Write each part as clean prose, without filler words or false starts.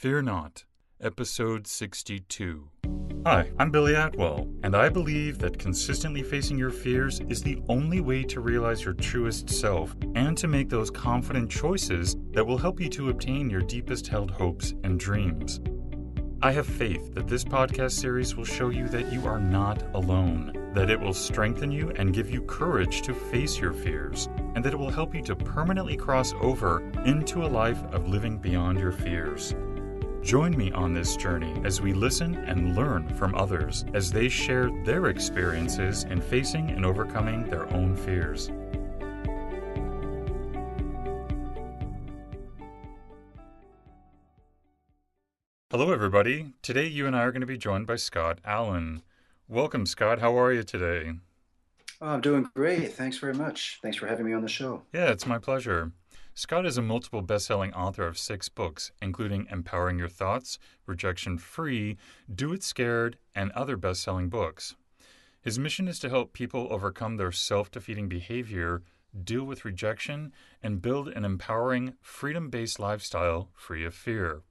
Fear Not, Episode 62. Hi, I'm Billy Atwell, and I believe that consistently facing your fears is the only way to realize your truest self and to make those confident choices that will help you to obtain your deepest held hopes and dreams. I have faith that this podcast series will show you that you are not alone, that it will strengthen you and give you courage to face your fears, and that it will help you to permanently cross over into a life of living beyond your fears. Join me on this journey as we listen and learn from others as they share their experiences in facing and overcoming their own fears. Hello, everybody. Today, you and I are going to be joined by Scott Allen. Welcome, Scott. How are you today? Oh, I'm doing great. Thanks very much. Thanks for having me on the show. Yeah, it's my pleasure. Scott is a multiple best-selling author of 6 books, including Empowering Your Thoughts, Rejection Free, Do It Scared, and other best-selling books. His mission is to help people overcome their self-defeating behavior, deal with rejection, and build an empowering, freedom-based lifestyle free of fear.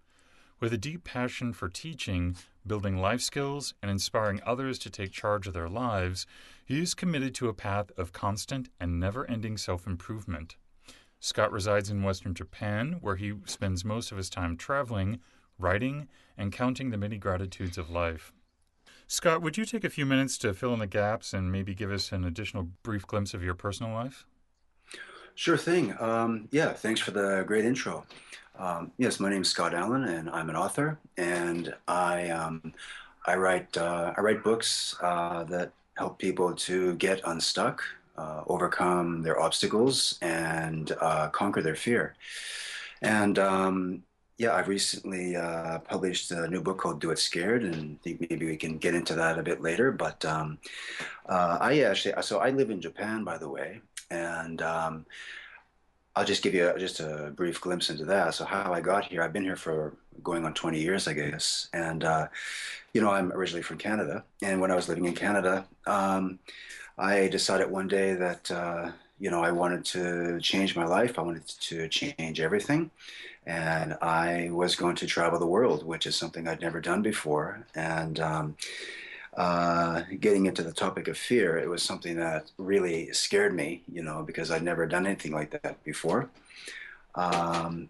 With a deep passion for teaching, building life skills, and inspiring others to take charge of their lives, he is committed to a path of constant and never-ending self-improvement. Scott resides in Western Japan, where he spends most of his time traveling, writing, and counting the many gratitudes of life. Scott, would you take a few minutes to fill in the gaps and maybe give us an additional brief glimpse of your personal life? Sure thing. Thanks for the great intro. Yes, my name's Scott Allen, and I'm an author, and I write books that help people to get unstuck, overcome their obstacles, and conquer their fear. And I've recently published a new book called "Do It Scared," and I think maybe we can get into that a bit later. But I live in Japan, by the way, and I'll just give you just a brief glimpse into that. So how I got here, I've been here for going on 20 years, I guess. And, I'm originally from Canada. And when I was living in Canada, I decided one day that, I wanted to change my life. I wanted to change everything. And I was going to travel the world, which is something I'd never done before. And getting into the topic of fear, it was something that really scared me, because I'd never done anything like that before.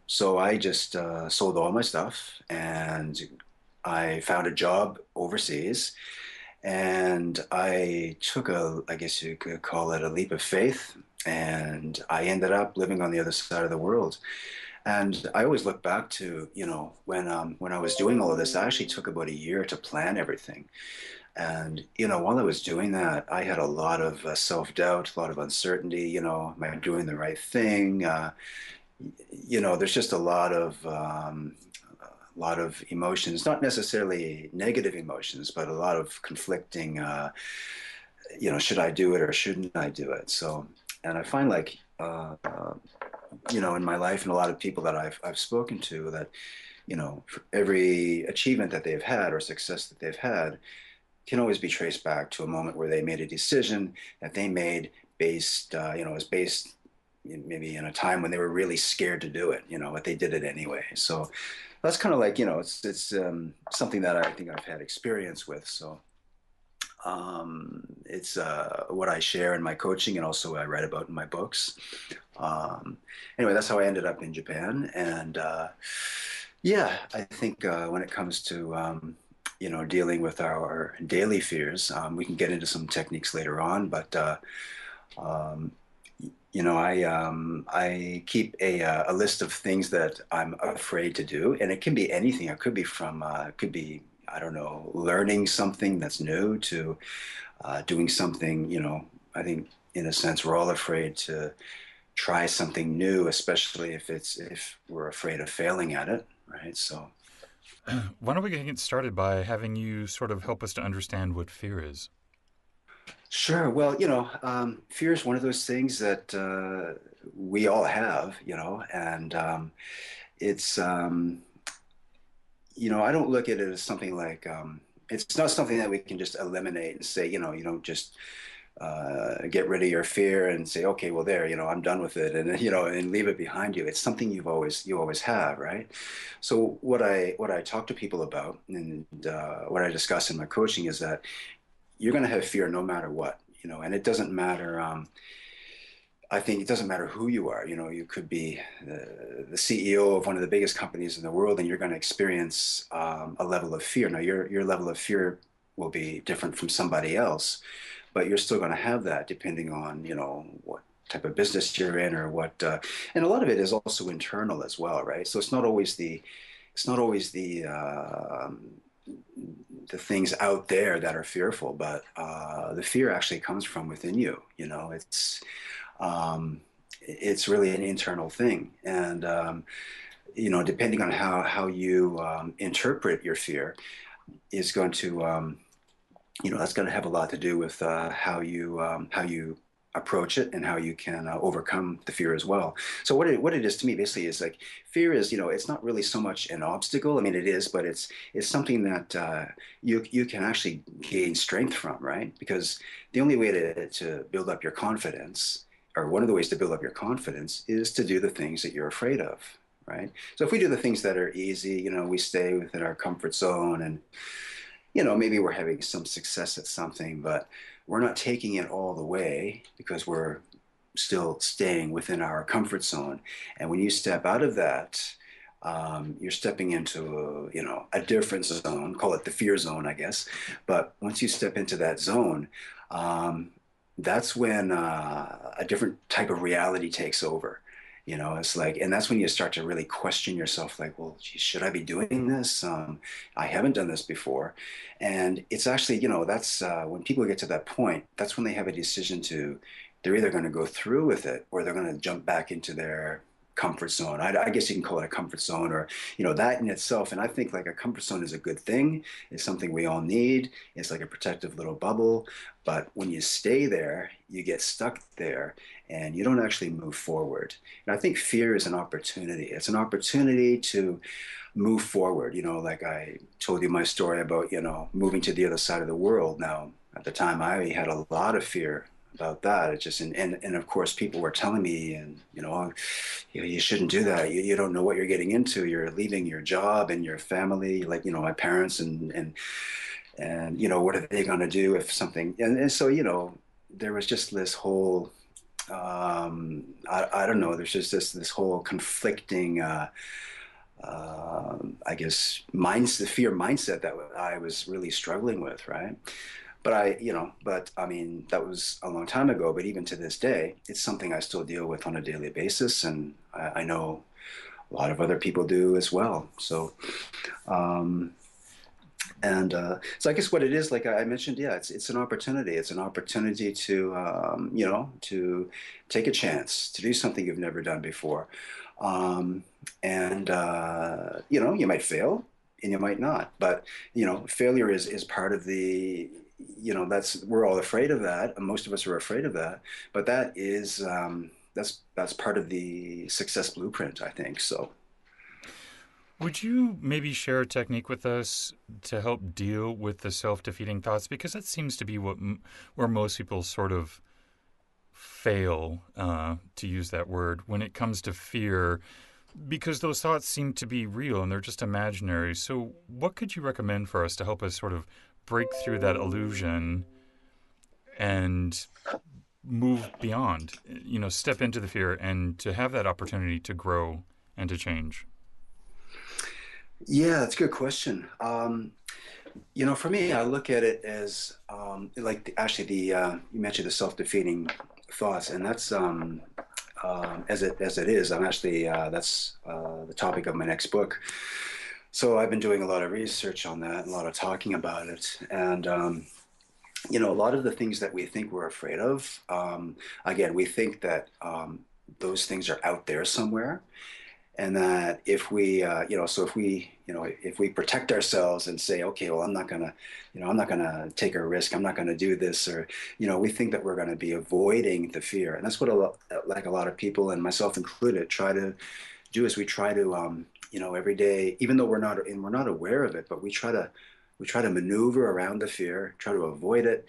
So I just sold all my stuff and I found a job overseas. And I took I guess you could call it a leap of faith. And I ended up living on the other side of the world. And I always look back to, when I was doing all of this, I actually took about a year to plan everything. And, while I was doing that, I had a lot of self-doubt, a lot of uncertainty, am I doing the right thing? There's just a lot of emotions, not necessarily negative emotions, but a lot of conflicting, should I do it or shouldn't I do it? So, and I find in my life and a lot of people that I've spoken to that, for every achievement that they've had or success that they've had, can always be traced back to a moment where they made a decision that they made based, was based maybe in a time when they were really scared to do it, but they did it anyway. So that's kind of like, it's something that I think I've had experience with. So it's what I share in my coaching and also I write about in my books. Anyway, that's how I ended up in Japan. And I think when it comes to, dealing with our daily fears. We can get into some techniques later on, but um, I keep a list of things that I'm afraid to do, and it can be anything. It could be it could be, I don't know, learning something that's new to doing something. I think in a sense we're all afraid to try something new, especially if we're afraid of failing at it, right? So. Why don't we get started by having you sort of help us to understand what fear is? Sure. Well, fear is one of those things that we all have, and it's, I don't look at it as something like, it's not something that we can just eliminate and say, you don't just get rid of your fear and say, okay, well, there, I'm done with it, and and leave it behind you. It's something you always have, right? So what I talk to people about, and what I discuss in my coaching is that you're going to have fear no matter what, and it doesn't matter. I think it doesn't matter who you are. You could be the CEO of one of the biggest companies in the world, and you're going to experience a level of fear. Now, your level of fear will be different from somebody else, but you're still going to have that depending on what type of business you're in or what. And a lot of it is also internal as well, right? So it's not always the things out there that are fearful, but the fear actually comes from within you. Um, it's really an internal thing, and depending on how you interpret your fear, is going to that's going to have a lot to do with how you approach it and how you can overcome the fear as well. So what it is to me basically is like fear is it's not really so much an obstacle. I mean it is, but it's something that you can actually gain strength from, right? Because the only way to build up your confidence, or one of the ways to build up your confidence, is to do the things that you're afraid of, right? So if we do the things that are easy, we stay within our comfort zone, and maybe we're having some success at something, but we're not taking it all the way because we're still staying within our comfort zone. And when you step out of that, you're stepping into a different zone. Call it the fear zone, I guess. But once you step into that zone, um, that's when a different type of reality takes over. It's like, and that's when you start to really question yourself, like, well, geez, should I be doing this? I haven't done this before. And it's actually, that's when people get to that point, that's when they have a decision they're either going to go through with it or they're going to jump back into their comfort zone. I guess you can call it a comfort zone, or, that in itself. And I think like a comfort zone is a good thing. It's something we all need. It's like a protective little bubble. But when you stay there, you get stuck there and you don't actually move forward. And I think fear is an opportunity. It's an opportunity to move forward. Like I told you my story about, moving to the other side of the world. Now, at the time, I had a lot of fear about that. It just, and of course, people were telling me, and, you shouldn't do that. You don't know what you're getting into. You're leaving your job and your family, like, my parents, and what are they going to do if something, and so, there was just this whole, I don't know, there's just this whole conflicting, I guess, the fear mindset that I was really struggling with, right? But I mean, that was a long time ago. But even to this day, it's something I still deal with on a daily basis, and I know a lot of other people do as well. So, um, and so I guess what it is, like I mentioned, yeah, it's an opportunity. It's an opportunity to take a chance to do something you've never done before, um, and you might fail and you might not, but failure is part of the. That's we're all afraid of that. And most of us are afraid of that, but that is that's part of the success blueprint, I think. So. Would you maybe share a technique with us to help deal with the self-defeating thoughts? Because that seems to be where most people sort of fail, to use that word, when it comes to fear, because those thoughts seem to be real and they're just imaginary. So, what could you recommend for us to help us sort of break through that illusion and move beyond, step into the fear and to have that opportunity to grow and to change? Yeah, that's a good question. For me, I look at it as like actually you mentioned the self-defeating thoughts, and that's as it is. I'm actually that's the topic of my next book. So I've been doing a lot of research on that, a lot of talking about it, and a lot of the things that we think we're afraid of. Again, we think that those things are out there somewhere, and that if we protect ourselves and say, okay, well, I'm not gonna take a risk, I'm not gonna do this, or we think that we're going to be avoiding the fear. And that's what a lot of people, and myself included, try to do. Is we try to every day, even though we're not aware of it, but we try to maneuver around the fear, try to avoid it,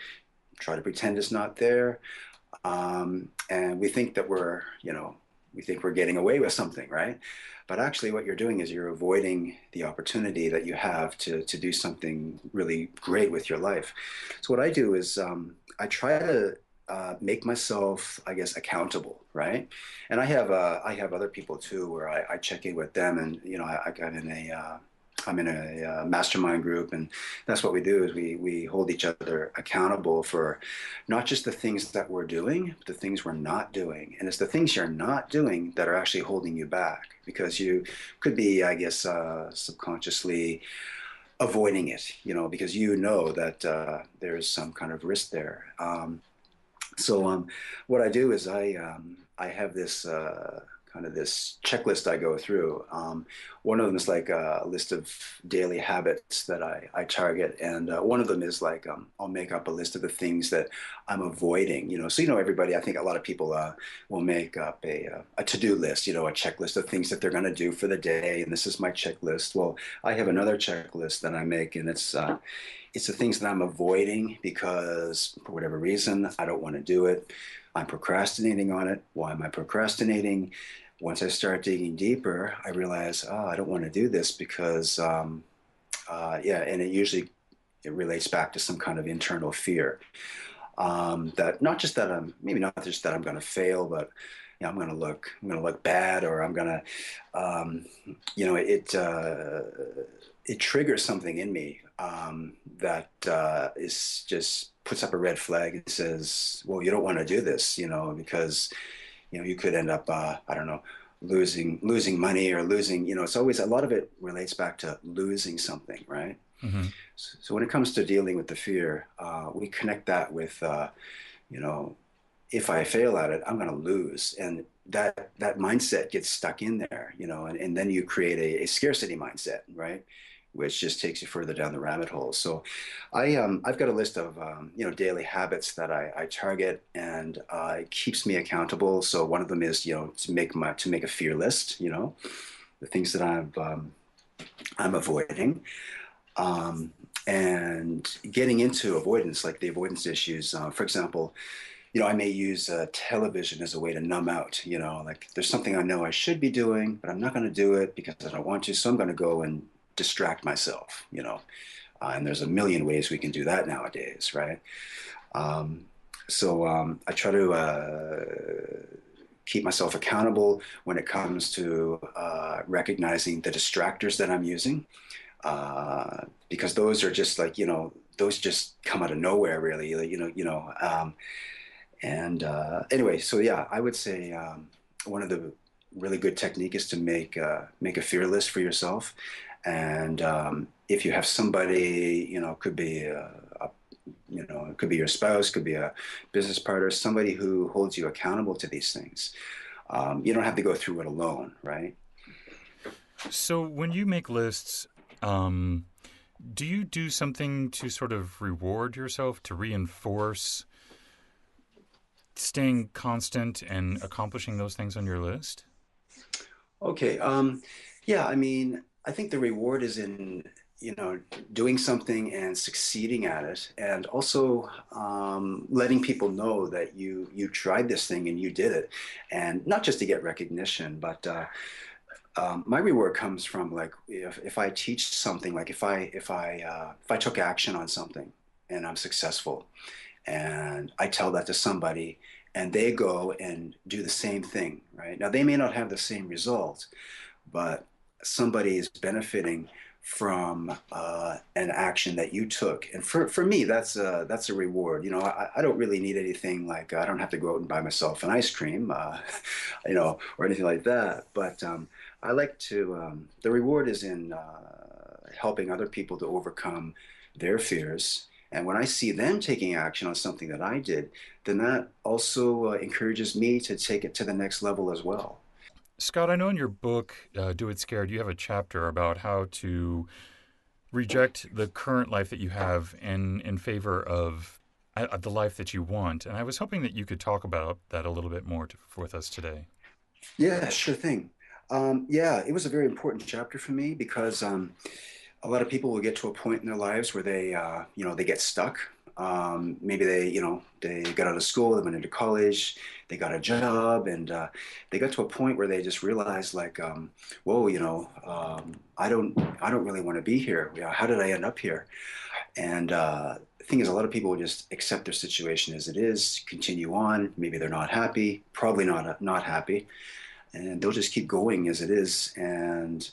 try to pretend it's not there, and we think that we think we're getting away with something, right? But actually, what you're doing is you're avoiding the opportunity that you have to do something really great with your life. So what I do is I try to make myself, I guess, accountable, right? And I have other people too, where I check in with them, and I'm in a I'm in a mastermind group, and that's what we do is we hold each other accountable for not just the things that we're doing, but the things we're not doing. And it's the things you're not doing that are actually holding you back because you could be, I guess, subconsciously avoiding it, because that there is some kind of risk there. So what I do is I have this kind of this checklist I go through. One of them is like a list of daily habits that I target, and one of them is like I'll make up a list of the things that I'm avoiding. So everybody. I think a lot of people will make up a to-do list. A checklist of things that they're going to do for the day, and this is my checklist. Well, I have another checklist that I make, and it's the things that I'm avoiding because for whatever reason, I don't want to do it. I'm procrastinating on it. Why am I procrastinating? Once I start digging deeper, I realize, oh, I don't want to do this because, yeah, and it relates back to some kind of internal fear that not just that maybe not just that I'm going to fail, but I'm going to look bad, or I'm going to, you know, it triggers something in me that is just puts up a red flag and says, well, you don't want to do this, because, you could end up, I don't know, losing money or losing, it's always a lot of it relates back to losing something, right? Hmm. So when it comes to dealing with the fear, we connect that with, you know, if I fail at it, I'm going to lose. And that mindset gets stuck in there, and then you create a scarcity mindset, right? Which just takes you further down the rabbit hole. So I've got a list of, daily habits that I target, and it keeps me accountable. So one of them is, to make a fear list, the things that I'm avoiding. Um, and getting into avoidance, like the avoidance issues, for example, I may use television as a way to numb out. Like there's something I know I should be doing, but I'm not going to do it because I don't want to. So I'm going to go and distract myself. And there's a million ways we can do that nowadays, right? Um, so I try to keep myself accountable when it comes to recognizing the distractors that I'm using, because those are just like those just come out of nowhere, really. Like, and anyway, so yeah, I would say one of the really good technique is to make a fear list for yourself, and if you have somebody, could be it could be your spouse, could be a business partner, somebody who holds you accountable to these things. You don't have to go through it alone, right? So when you make lists, um, do you do something to sort of reward yourself to reinforce staying constant and accomplishing those things on your list? Okay. Yeah, I mean, I think the reward is in, doing something and succeeding at it, and also letting people know that you tried this thing and you did it, and not just to get recognition, but my reward comes from like if I teach something, like if I took action on something and I'm successful, and I tell that to somebody, and they go and do the same thing, right? Now, they may not have the same result, but somebody is benefiting from an action that you took. And for me, that's a reward. I don't really need anything like I don't have to go out and buy myself an ice cream, or anything like that. But I like to, the reward is in helping other people to overcome their fears. And when I see them taking action on something that I did, then that also encourages me to take it to the next level as well. Scott, I know in your book, Do It Scared, you have a chapter about how to reject the current life that you have in favor of the life that you want. And I was hoping that you could talk about that a little bit more with us today. Yeah, sure thing. Yeah, it was a very important chapter for me because a lot of people will get to a point in their lives where they get stuck. Maybe they got out of school, they went into college, they got a job, and they got to a point where they just realized, like, whoa, I don't really want to be here. How did I end up here? And the thing is, a lot of people will just accept their situation as it is, continue on. Maybe they're not happy, probably not happy, and they'll just keep going as it is. And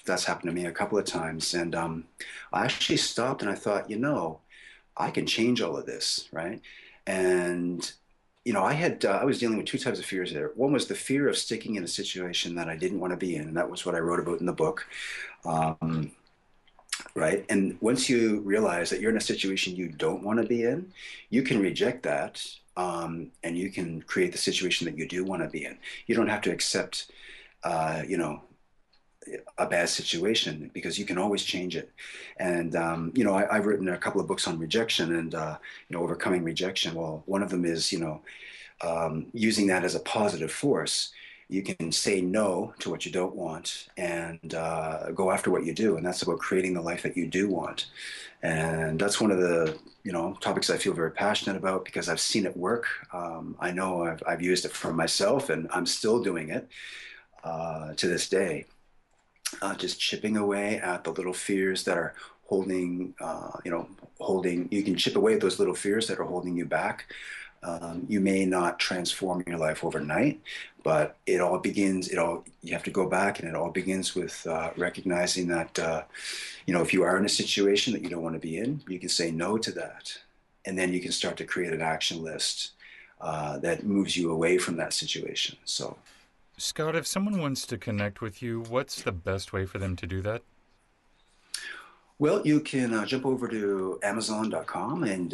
that's happened to me a couple of times. And I actually stopped and I thought, I can change all of this, right? And I was dealing with two types of fears there. One was the fear of sticking in a situation that I didn't want to be in, and that was what I wrote about in the book. Um, right? And once you realize that you're in a situation you don't want to be in, you can reject that, and you can create the situation that you do want to be in. You don't have to accept, uh, you know, a bad situation because you can always change it. And I've written a couple of books on rejection and overcoming rejection. Well, one of them is using that as a positive force. You can say no to what you don't want and go after what you do, and that's about creating the life that you do want. And that's one of the topics I feel very passionate about because I've seen it work. I know I've used it for myself, and I'm still doing it to this day. Just chipping away at the little fears that are holding. You can chip away at those little fears that are holding you back. You may not transform your life overnight, but you have to go back, and it all begins with recognizing that, if you are in a situation that you don't want to be in, you can say no to that. And then you can start to create an action list that moves you away from that situation. So, Scott, if someone wants to connect with you, what's the best way for them to do that? well, you can jump over to Amazon.com and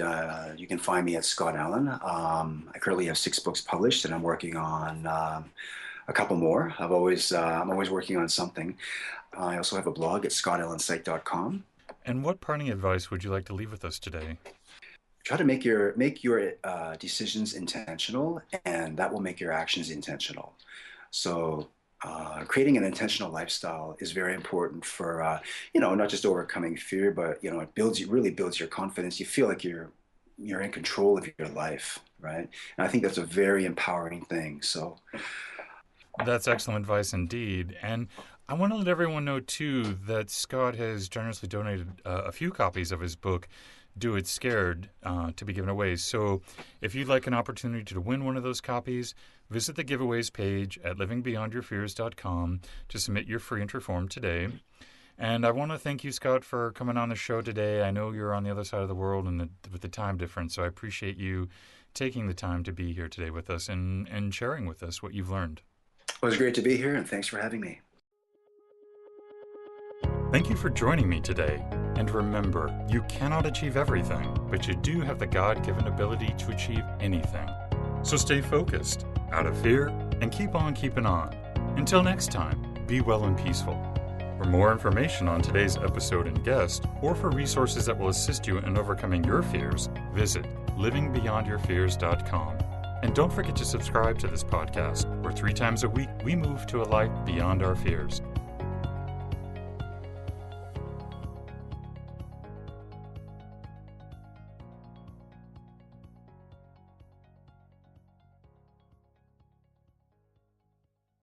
you can find me at Scott Allen. I currently have 6 books published, and I'm working on a couple more. I'm always working on something. I also have a blog at scottallenpsych.com. And what parting advice would you like to leave with us today? Try to make your decisions intentional, and that will make your actions intentional. So, creating an intentional lifestyle is very important for not just overcoming fear, but really builds your confidence. You feel like you're in control of your life, right? And I think that's a very empowering thing. So, That's excellent advice indeed. And I want to let everyone know, too, that Scott has generously donated a few copies of his book, Do It Scared, to be given away. So if you'd like an opportunity to win one of those copies, visit the giveaways page at livingbeyondyourfears.com to submit your free entry form today. And I want to thank you, Scott, for coming on the show today. I know you're on the other side of the world and with the time difference, so I appreciate you taking the time to be here today with us and sharing with us what you've learned. it was great to be here, and thanks for having me. Thank you for joining me today. And remember, you cannot achieve everything, but you do have the God-given ability to achieve anything. So stay focused, out of fear, and keep on keeping on. Until next time, be well and peaceful. For more information on today's episode and guest, or for resources that will assist you in overcoming your fears, visit livingbeyondyourfears.com. And don't forget to subscribe to this podcast, where 3 times a week we move to a life beyond our fears.